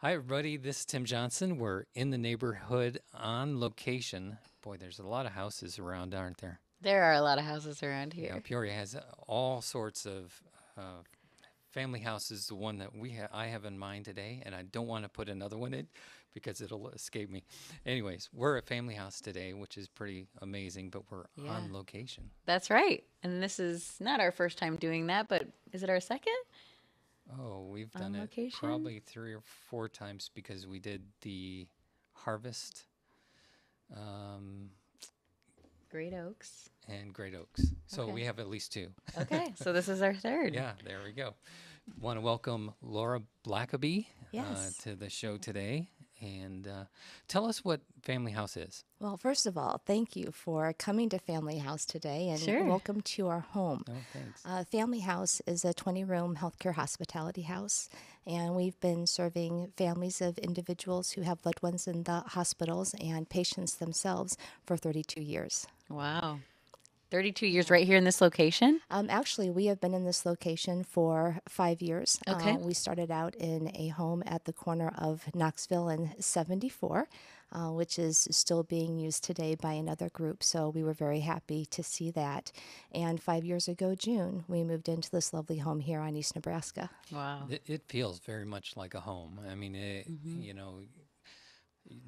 Hi, everybody. This is Tim Johnson. We're in the neighborhood on location. Boy, there's a lot of houses around, aren't there? There are a lot of houses around Yeah, here. Peoria has all sorts of family houses. The one that I have in mind today, and I don't want to put another one in because it'll escape me. Anyways, we're at Family House today, which is pretty amazing, but we're Yeah, on location. that's right. And this is not our first time doing that, but is it our second Oh, we've done on it location? probably 3 or 4 times because we did the harvest. Um, Great Oaks. and Great Oaks. So Okay. we have at least two. Okay, so this is our third. Yeah, there we go. Want to welcome Laura Blackaby Yes. to the show today. And tell us what Family House is. Well, first of all, thank you for coming to Family House today and Sure. welcome to our home. Oh, thanks. Family House is a 20-room healthcare hospitality house, and we've been serving families of individuals who have loved ones in the hospitals and patients themselves for 32 years. Wow. 32 years right here in this location? Actually, we have been in this location for 5 years. Okay. We started out in a home at the corner of Knoxville and 74, which is still being used today by another group. So we were very happy to see that. And 5 years ago, June, we moved into this lovely home here on East Nebraska. Wow. It feels very much like a home. I mean, you know,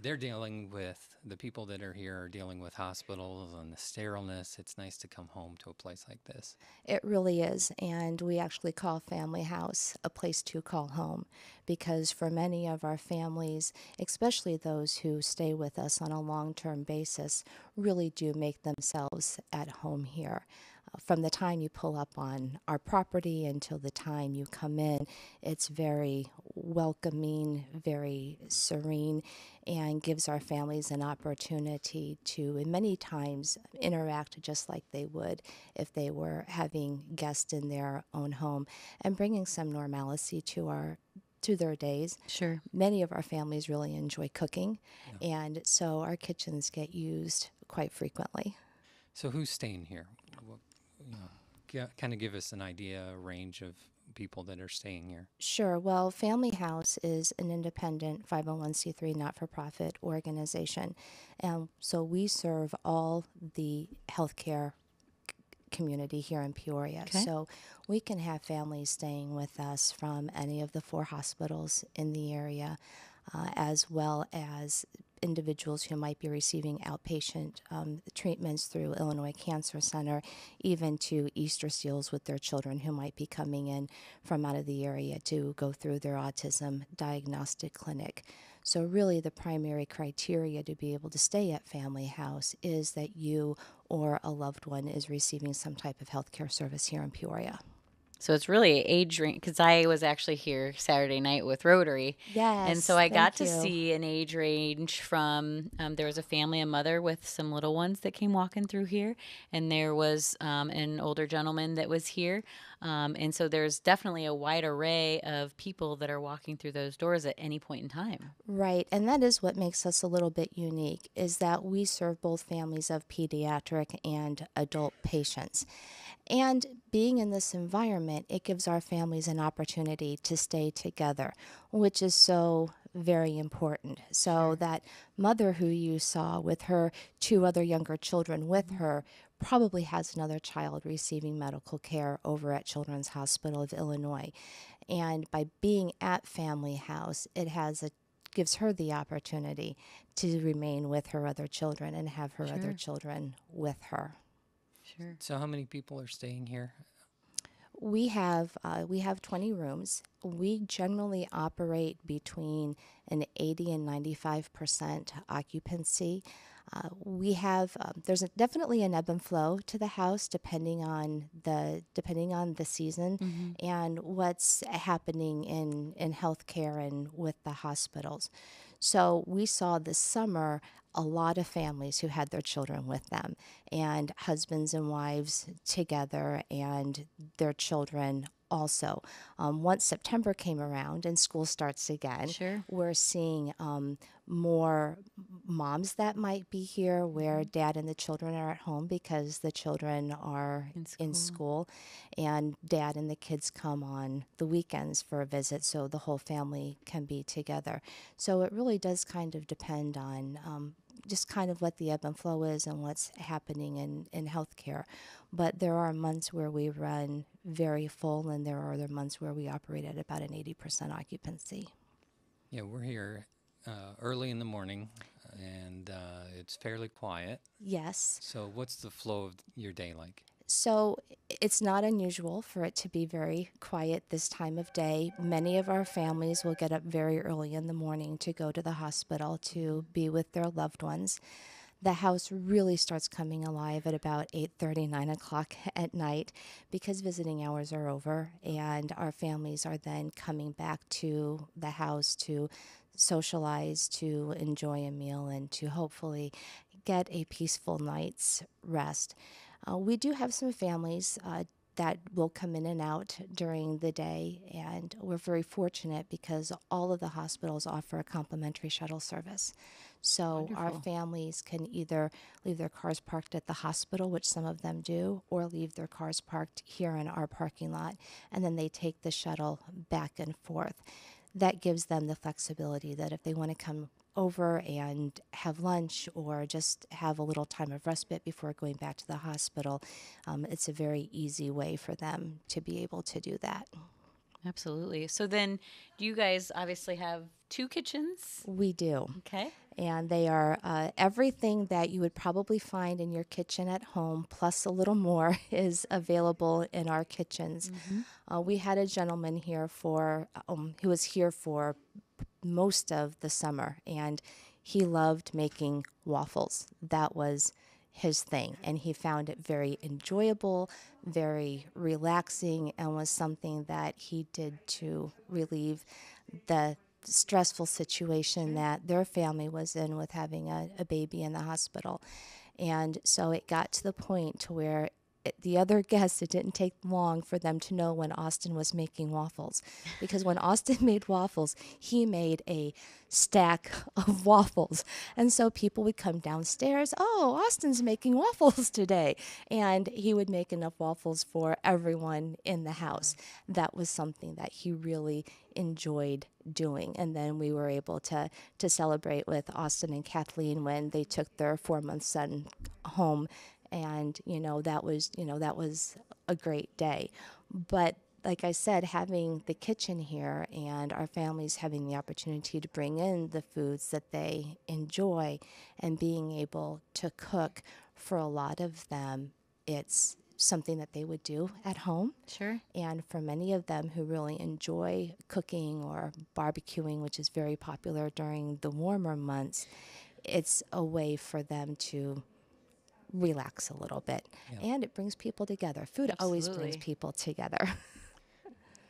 they're dealing with the people that are here are dealing with hospitals and the sterileness. It's nice to come home to a place like this. It really is. And we actually call Family House a place to call home because for many of our families, especially those who stay with us on a long term basis, really do make themselves at home here. From the time you pull up on our property until the time you come in, it's very welcoming, very serene, and gives our families an opportunity to, in many times, interact just like they would if they were having guests in their own home and bringing some normalcy to their days. Sure. Many of our families really enjoy cooking, Yeah. and so our kitchens get used quite frequently. So who's staying here? You know, kind of give us an idea, a range of people that are staying here. Sure. Well, Family House is an independent 501c3 not for profit organization. And so we serve all the healthcare community here in Peoria. Okay. So we can have families staying with us from any of the 4 hospitals in the area, as well as individuals who might be receiving outpatient treatments through Illinois Cancer Center, even to Easter seals with their children who might be coming in from out of the area to go through their autism diagnostic clinic. So really the primary criteria to be able to stay at Family House is that you or a loved one is receiving some type of healthcare service here in Peoria. So it's really age range because I was actually here Saturday night with Rotary. And so Yes, I got thank to you. see an age range from there was a family, a mother with some little ones that came walking through here. And there was an older gentleman that was here. And so there's definitely a wide array of people that are walking through those doors at any point in time. Right, and that is what makes us a little bit unique is that we serve both families of pediatric and adult patients. And being in this environment, it gives our families an opportunity to stay together, which is so very important. So Sure. that mother who you saw with her 2 other younger children with her probably has another child receiving medical care over at Children's Hospital of Illinois. And by being at Family House, it has a gives her the opportunity to remain with her other children and have her other Sure. children with her. Sure. So how many people are staying here? We have 20 rooms. We generally operate between an 80 and 95% occupancy. We have there's definitely an ebb and flow to the house depending on the season and what's happening in healthcare and with the hospitals. So we saw this summer a lot of families who had their children with them and husbands and wives together and their children also. Once September came around and school starts again, Sure. we're seeing more moms that might be here where dad and the children are at home because the children are In in school. school, and dad and the kids come on the weekends for a visit so the whole family can be together. So it really does kind of depend on just kind of what the ebb and flow is and what's happening in healthcare. But there are months where we run very full, and there are other months where we operate at about an 80% occupancy. Yeah, we're here early in the morning, and it's fairly quiet. Yes. So, what's the flow of your day like? So it's not unusual for it to be very quiet this time of day. Many of our families will get up very early in the morning to go to the hospital to be with their loved ones. The house really starts coming alive at about 8:30, 9 o'clock at night because visiting hours are over, and our families are then coming back to the house to socialize, to enjoy a meal, and to hopefully get a peaceful night's rest. We do have some families that will come in and out during the day, and we're very fortunate because all of the hospitals offer a complimentary shuttle service. So our Wonderful. families can either leave their cars parked at the hospital, which some of them do, or leave their cars parked here in our parking lot, and then they take the shuttle back and forth. That gives them the flexibility that if they want to come over and have lunch or just have a little time of respite before going back to the hospital, it's a very easy way for them to be able to do that. Absolutely. So then, do you guys obviously have two kitchens? We do. Okay. And they are everything that you would probably find in your kitchen at home, plus a little more, is available in our kitchens. We had a gentleman here who was here for most of the summer, and he loved making waffles. That was his thing, and he found it very enjoyable, very relaxing, and was something that he did to relieve the stressful situation that their family was in with having a baby in the hospital. And so it got to the point to where the other guests, it didn't take long for them to know when Austin was making waffles. Because when Austin made waffles, he made a stack of waffles. And so people would come downstairs, oh, Austin's making waffles today. And he would make enough waffles for everyone in the house. That was something that he really enjoyed doing. And then we were able to celebrate with Austin and Kathleen when they took their 4-month son home, and that was a great day. But like I said, having the kitchen here and our families having the opportunity to bring in the foods that they enjoy and being able to cook, for a lot of them, it's something that they would do at home. Sure. And for many of them who really enjoy cooking or barbecuing, which is very popular during the warmer months, it's a way for them to relax a little bit. Yeah. And it brings people together. Food always brings Absolutely. people together.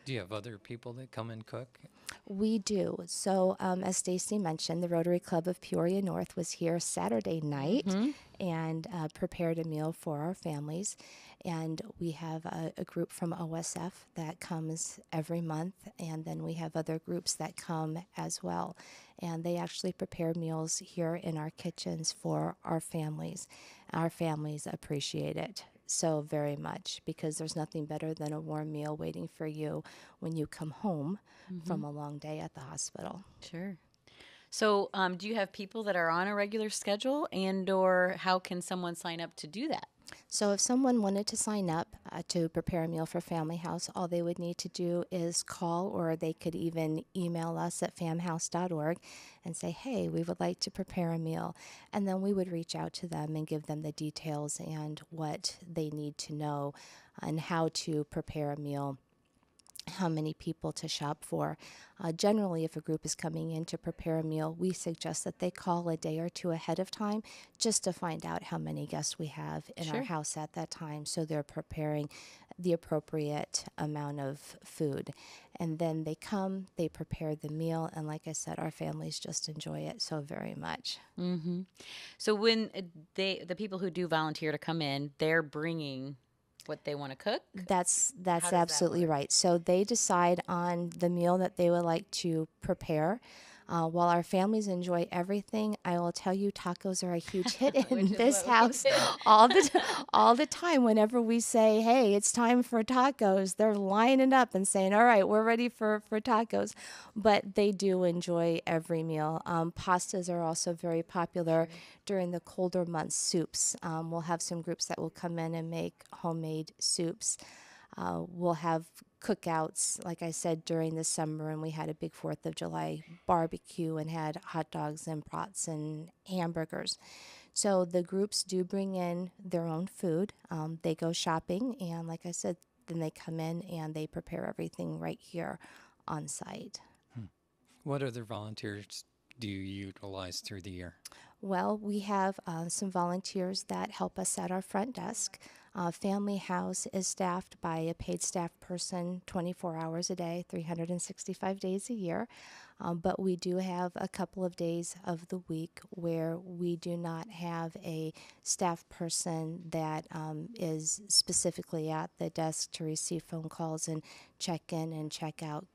Do you have other people that come and cook? We do. So, as Stacy mentioned, the Rotary Club of Peoria North was here Saturday night and prepared a meal for our families. And we have a group from OSF that comes every month, and then we have other groups that come as well. And they actually prepare meals here in our kitchens for our families. Our families appreciate it so very much because there's nothing better than a warm meal waiting for you when you come home from a long day at the hospital. Sure. So, do you have people that are on a regular schedule, and or how can someone sign up to do that? So if someone wanted to sign up to prepare a meal for Family House, all they would need to do is call, or they could even email us at famhouse.org and say, hey, we would like to prepare a meal. And then we would reach out to them and give them the details and what they need to know and how to prepare a meal, how many people to shop for. Generally, if a group is coming in to prepare a meal, we suggest that they call a day or two ahead of time just to find out how many guests we have in our Sure. house at that time, so they're preparing the appropriate amount of food. And then they come, they prepare the meal, and like I said, our families just enjoy it so very much. So when the people who do volunteer to come in, they're bringing what they want to cook? That's does that absolutely work? right. So they decide on the meal that they would like to prepare. While our families enjoy everything, I will tell you tacos are a huge hit Which in is this what we house did. all the time. Whenever we say, "Hey, it's time for tacos," they're lining up and saying, "All right, we're ready for tacos." But they do enjoy every meal. Pastas are also very popular during the colder months. Soups. We'll have some groups that will come in and make homemade soups. We'll have cookouts, like I said, during the summer, and we had a big 4th of July barbecue and had hot dogs and brats and hamburgers. So the groups do bring in their own food. They go shopping, and like I said, then they come in and they prepare everything right here on site. What other volunteers do you utilize through the year? Well, we have some volunteers that help us at our front desk. Family House is staffed by a paid staff person 24 hours a day, 365 days a year. But we do have a couple of days of the week where we do not have a staff person that is specifically at the desk to receive phone calls and check in and check out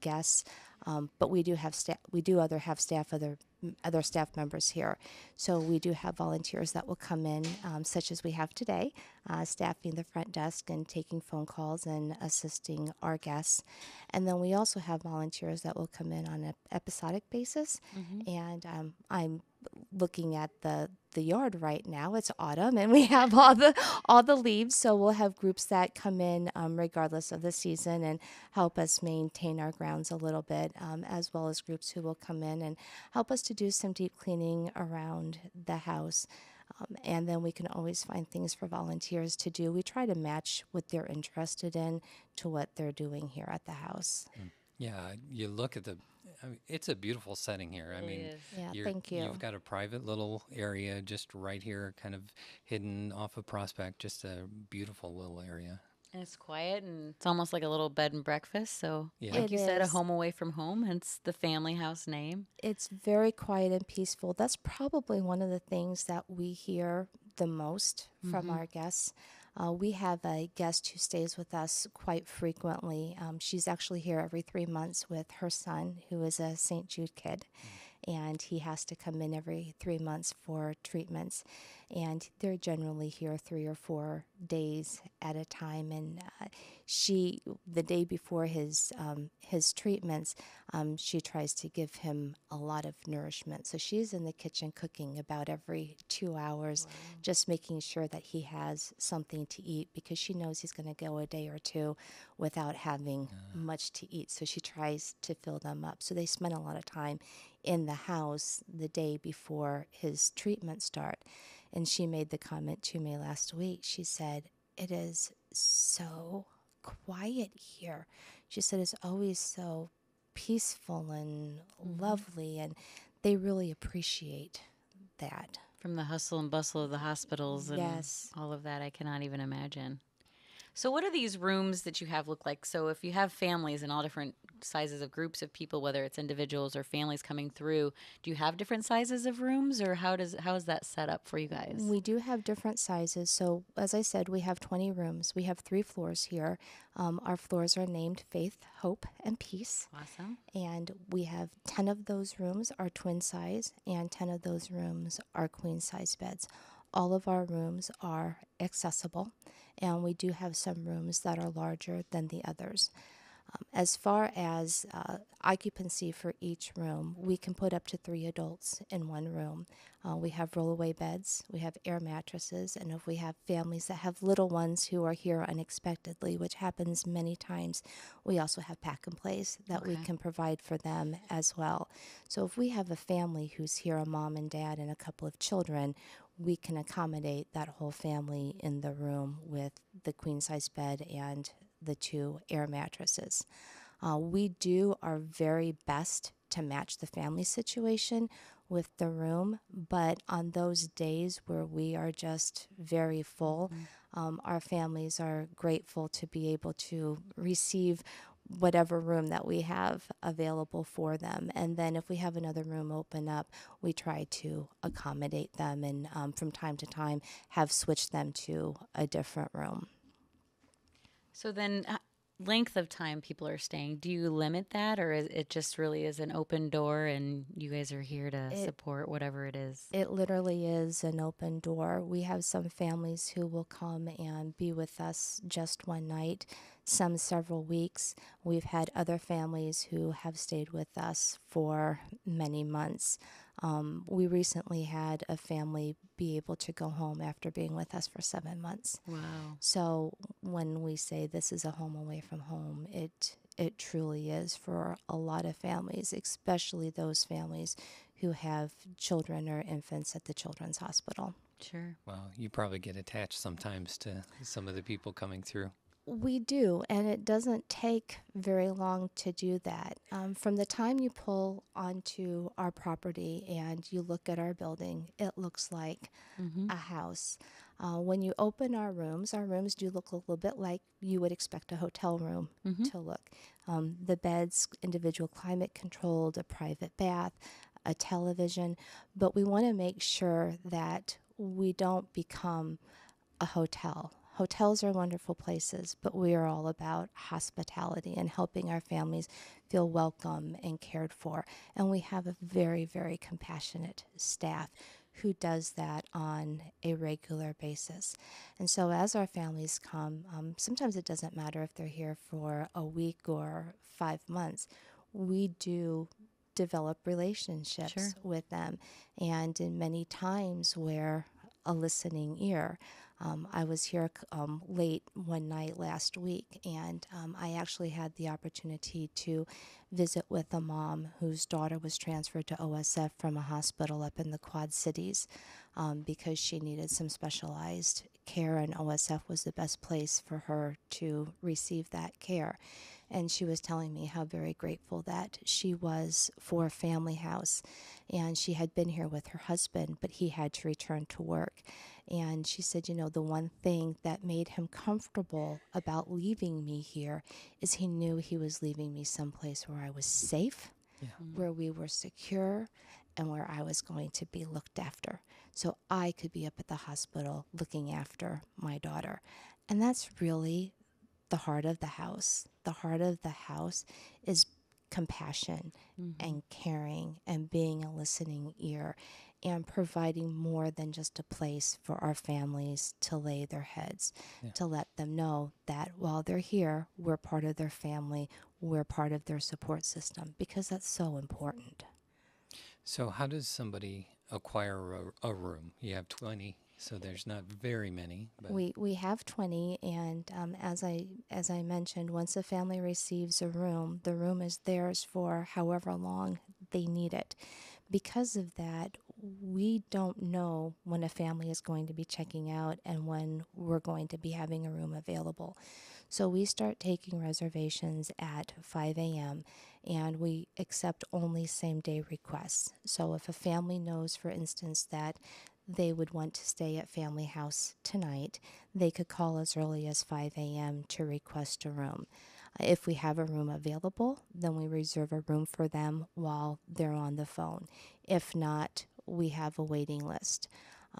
guests. But we do have staff. We do have staff other staff members here. So we do have volunteers that will come in, such as we have today, staffing the front desk and taking phone calls and assisting our guests. And then we also have volunteers that will come in on an episodic basis. And I'm looking at the yard right now. It's autumn, and we have all the leaves. So we'll have groups that come in regardless of the season and help us maintain our grounds a little bit, as well as groups who will come in and help us to do some deep cleaning around the house. And then we can always find things for volunteers to do. We try to match what they're interested in to what they're doing here at the house. Yeah, you look at I mean, it's a beautiful setting here. I Really mean, is. Yeah, thank you. you've got a private little area just right here, kind of hidden off of Prospect, just a beautiful little area. And it's quiet and it's almost like a little bed and breakfast. So, Yeah. like It you said, a is. home away from home, hence the family house name. It's very quiet and peaceful. That's probably one of the things that we hear the most from our guests. We have a guest who stays with us quite frequently. She's actually here every 3 months with her son, who is a St. Jude kid, and he has to come in every 3 months for treatments. And they're generally here 3 or 4 days at a time. And the day before his treatments, she tries to give him a lot of nourishment. So she's in the kitchen cooking about every 2 hours, just making sure that he has something to eat because she knows he's going to go a day or two without having much to eat. So she tries to fill them up. So they spend a lot of time in the house the day before his treatment start. And she made the comment to me last week. She said, "It is so quiet here." She said, "It's always so peaceful and lovely." And they really appreciate that. From the hustle and bustle of the hospitals and Yes. all of that, I cannot even imagine. So, what do these rooms that you have look like? So, if you have families and all different sizes of groups of people, whether it's individuals or families coming through, do you have different sizes of rooms, or how is that set up for you guys? We do have different sizes. So, as I said, we have 20 rooms. We have 3 floors here. Our floors are named Faith, Hope, and Peace. Awesome. And we have 10 of those rooms are twin size, and 10 of those rooms are queen size beds. All of our rooms are accessible, and we do have some rooms that are larger than the others. As far as occupancy for each room, we can put up to 3 adults in one room. We have rollaway beds, we have air mattresses, and if we have families that have little ones who are here unexpectedly, which happens many times, we also have pack and plays that we Okay. can provide for them as well. So if we have a family who's here, a mom and dad and a couple of children, we can accommodate that whole family in the room with the queen size bed and the 2 air mattresses. We do our very best to match the family situation with the room, but on those days where we are just very full, our families are grateful to be able to receive whatever room that we have available for them. And then if we have another room open up, we try to accommodate them and from time to time have switched them to a different room. So then, length of time people are staying, do you limit that, or it just really is an open door and you guys are here to It support whatever it is? It literally is an open door. We have some families who will come and be with us just one night, some several weeks. We've had other families who have stayed with us for many months. We recently had a family be able to go home after being with us for 7 months. Wow. So when we say this is a home away from home, it truly is for a lot of families, especially those families who have children or infants at the children's hospital. Sure. Well, you probably get attached sometimes to some of the people coming through. We do, and it doesn't take very long to do that. From the time you pull onto our property and you look at our building, it looks like a house. When you open our rooms do look a little bit like you would expect a hotel room to look. The beds, individual climate controlled, a private bath, a television, but we want to make sure that we don't become a hotel. Hotels are wonderful places, but we are all about hospitality and helping our families feel welcome and cared for. And we have a very, very compassionate staff who does that on a regular basis. And so as our families come, sometimes it doesn't matter if they're here for a week or 5 months. We do develop relationships Sure. with them. And in many times where a listening ear. I was here late one night last week, and I actually had the opportunity to visit with a mom whose daughter was transferred to OSF from a hospital up in the Quad Cities because she needed some specialized care, and OSF was the best place for her to receive that care. And she was telling me how very grateful that she was for Family House. And she had been here with her husband, but he had to return to work. And she said, you know, the one thing that made him comfortable about leaving me here is he knew he was leaving me someplace where I was safe, Yeah. where we were secure, and where I was going to be looked after. So I could be up at the hospital looking after my daughter. And that's really the heart of the house. The heart of the house is compassion and caring and being a listening ear and providing more than just a place for our families to lay their heads, Yeah. to let them know that while they're here, we're part of their family, we're part of their support system, because that's so important. So how does somebody acquire a room? You have 20, so there's not very many, but We have 20, and as I mentioned, once a family receives a room, the room is theirs for however long they need it. Because of that, we don't know when a family is going to be checking out and when we're going to be having a room available. So we start taking reservations at 5 a.m. and we accept only same day requests. So if a family knows, for instance, that they would want to stay at Family House tonight, they could call as early as 5 a.m. to request a room. If we have a room available, then we reserve a room for them while they're on the phone. If not, we have a waiting list.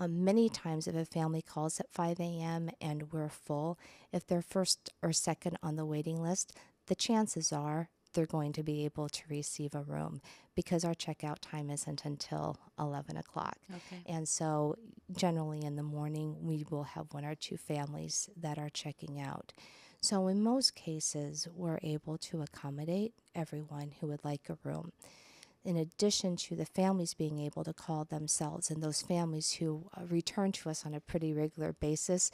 Many times, if a family calls at 5 a.m. and we're full, if they're first or second on the waiting list, the chances are they're going to be able to receive a room because our checkout time isn't until 11 o'clock. Okay. And so, generally in the morning, we will have one or two families that are checking out. So, in most cases, we're able to accommodate everyone who would like a room. In addition to the families being able to call themselves, and those families who return to us on a pretty regular basis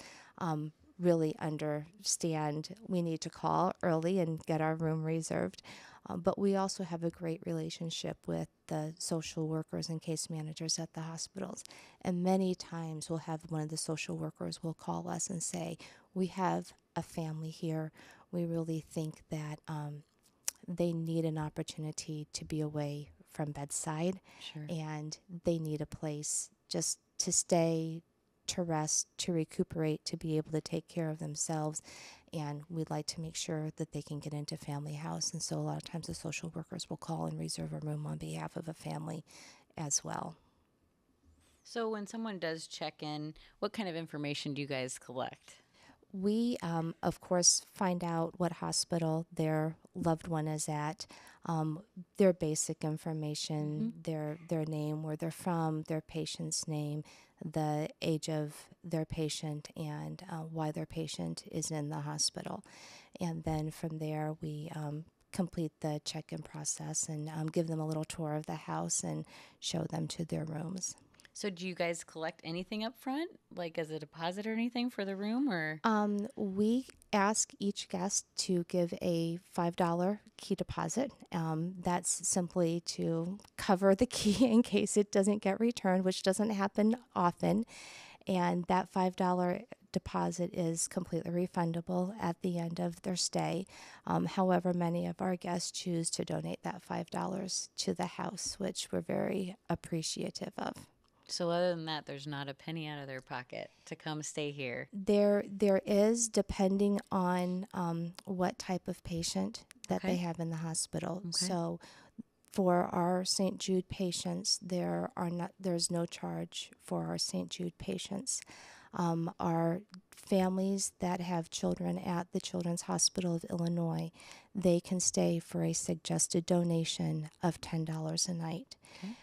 really understand we need to call early and get our room reserved. But we also have a great relationship with the social workers and case managers at the hospitals. And many times we'll have one of the social workers will call us and say, we have a family here. We really think that they need an opportunity to be away from bedside, Sure. and they need a place just to stay, to rest, to recuperate, to be able to take care of themselves. And we'd like to make sure that they can get into Family House. And so a lot of times the social workers will call and reserve a room on behalf of a family as well. So when someone does check in, what kind of information do you guys collect? We, of course, find out what hospital their loved one is at, their basic information, their name, where they're from, their patient's name, the age of their patient, and why their patient is in the hospital. And then from there, we complete the check-in process and give them a little tour of the house and show them to their rooms. So do you guys collect anything up front, like as a deposit or anything for the room, or? We ask each guest to give a $5 key deposit. That's simply to cover the key in case it doesn't get returned, which doesn't happen often. And that $5 deposit is completely refundable at the end of their stay. However, many of our guests choose to donate that $5 to the house, which we're very appreciative of. So other than that, there's not a penny out of their pocket to come stay here. There is, depending on what type of patient that they Okay. have in the hospital. Okay. So, for our St. Jude patients, there's no charge for our St. Jude patients. Our families that have children at the Children's Hospital of Illinois, they can stay for a suggested donation of $10 a night. Okay.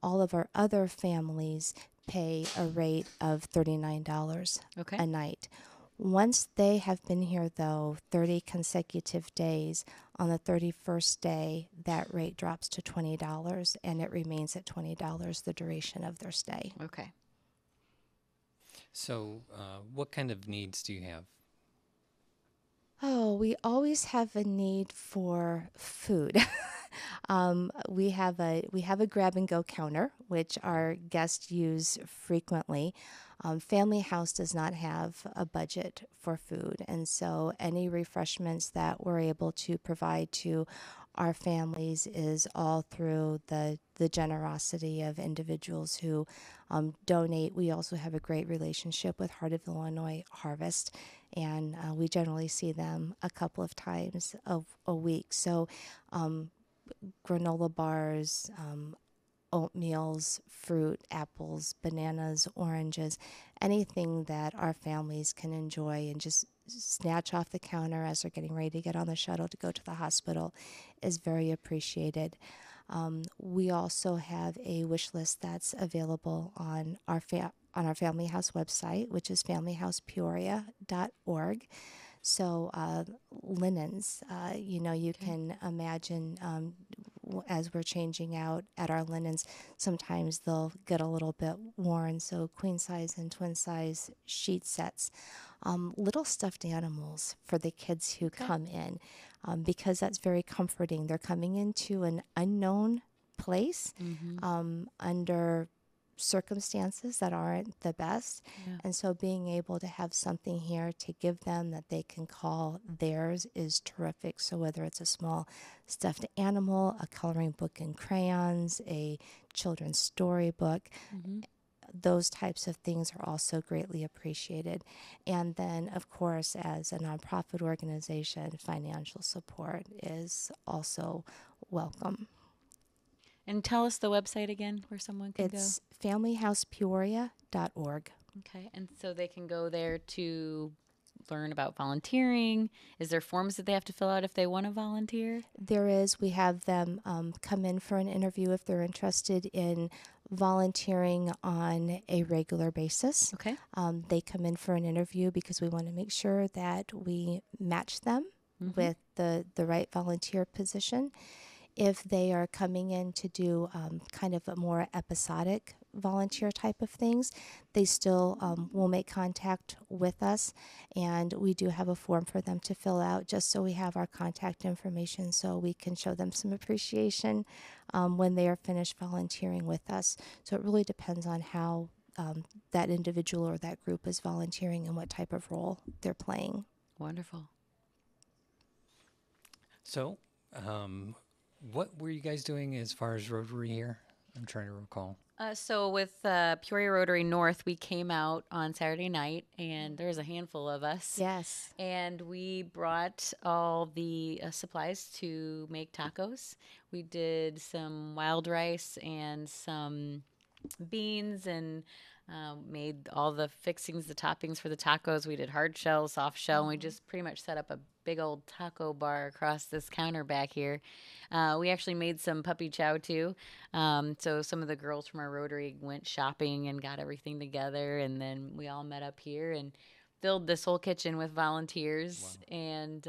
All of our other families pay a rate of $39 Okay. a night. Once they have been here, though, 30 consecutive days, on the 31st day, that rate drops to $20, and it remains at $20 the duration of their stay. Okay. So, what kind of needs do you have? Oh, we always have a need for food. We have a grab and go counter, which our guests use frequently. Family House does not have a budget for food, and so any refreshments that we're able to provide to our families is all through the generosity of individuals who donate. We also have a great relationship with Heart of Illinois Harvest, and we generally see them a couple of times a week. So granola bars, oatmeals, fruit, apples, bananas, oranges, anything that our families can enjoy and just snatch off the counter as they're getting ready to get on the shuttle to go to the hospital is very appreciated. We also have a wish list that's available on our Family House website, which is familyhousepeoria.org. So linens, you can imagine as we're changing out at our linens, sometimes they'll get a little bit worn. So queen size and twin size sheet sets, little stuffed animals for the kids who come in, because that's very comforting. They're coming into an unknown place under circumstances that aren't the best. Yeah. And so being able to have something here to give them that they can call theirs is terrific. So whether it's a small stuffed animal, a coloring book and crayons, a children's storybook, those types of things are also greatly appreciated. And then, of course, as a nonprofit organization, financial support is also welcome. And tell us the website again where someone can It's familyhousepeoria.org. go. Okay. And so they can go there to learn about volunteering. Is there forms that they have to fill out if they want to volunteer? There is. We have them come in for an interview if they're interested in volunteering on a regular basis. Okay. They come in for an interview because we want to make sure that we match them with the right volunteer position. If they are coming in to do kind of a more episodic volunteer type of things, they still will make contact with us, and we do have a form for them to fill out just so we have our contact information so we can show them some appreciation when they are finished volunteering with us. So it really depends on how that individual or that group is volunteering and what type of role they're playing. Wonderful. So, what were you guys doing as far as Rotary here? I'm trying to recall. So with Peoria Rotary North, we came out on Saturday night, and there was a handful of us. Yes. And we brought all the supplies to make tacos. We did some wild rice and some beans and Made all the fixings, the toppings for the tacos. We did hard shell, soft shell, and we just pretty much set up a big old taco bar across this counter back here. We actually made some puppy chow too. So some of the girls from our Rotary went shopping and got everything together, and then we all met up here and filled this whole kitchen with volunteers. Wow. And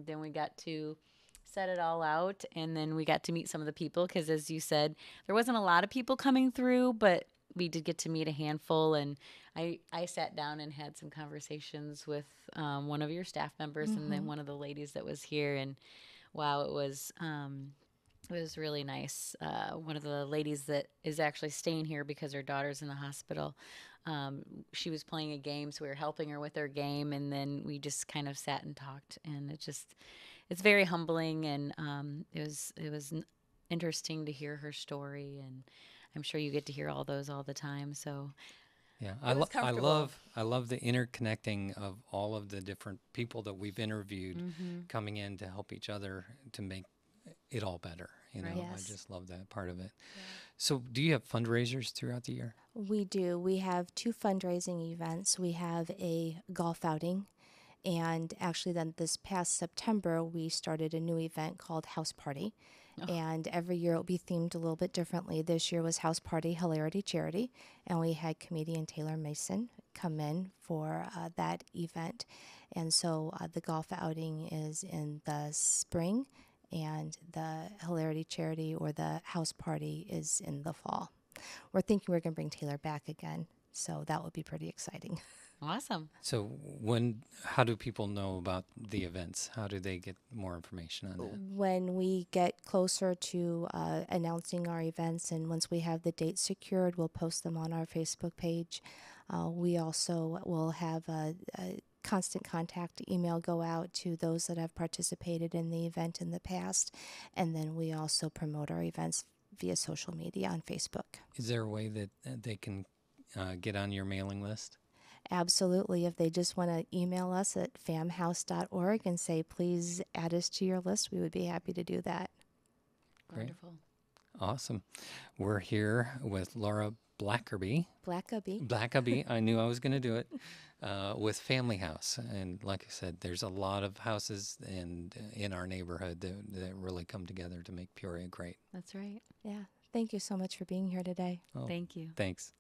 then we got to set it all out, and then we got to meet some of the people because, as you said, there wasn't a lot of people coming through, but we did get to meet a handful. And I sat down and had some conversations with one of your staff members and then one of the ladies that was here. And wow, it was really nice. One of the ladies that is actually staying here because her daughter's in the hospital. She was playing a game, so we were helping her with her game, and then we just kind of sat and talked. And it's very humbling, and it was interesting to hear her story, and I'm sure you get to hear all those all the time. So Yeah, it was comfortable. I love the interconnecting of all of the different people that we've interviewed coming in to help each other to make it all better. You know, Right. I Yes. just love that part of it. So, do you have fundraisers throughout the year? We do. We have two fundraising events. We have a golf outing, and actually, then this past September, we started a new event called House Party. And every year it'll be themed a little bit differently. This year was House Party Hilarity Charity, and we had comedian Taylor Mason come in for that event. And so the golf outing is in the spring, and the Hilarity Charity or the House Party is in the fall. We're thinking we're going to bring Taylor back again, so that would be pretty exciting. Awesome. So, how do people know about the events? How do they get more information on that? When we get closer to announcing our events and once we have the dates secured, we'll post them on our Facebook page. We also will have a constant contact email go out to those that have participated in the event in the past. And then we also promote our events via social media on Facebook. Is there a way that they can get on your mailing list? Absolutely. If they just want to email us at famhouse.org and say, please add us to your list, we would be happy to do that. Great. Wonderful. Awesome. We're here with Laura Blackerby. Blackaby. I knew I was going to do it. With Family House. And like I said, there's a lot of houses in our neighborhood that really come together to make Peoria great. That's right. Yeah. Thank you so much for being here today. Oh, Thank you. thanks.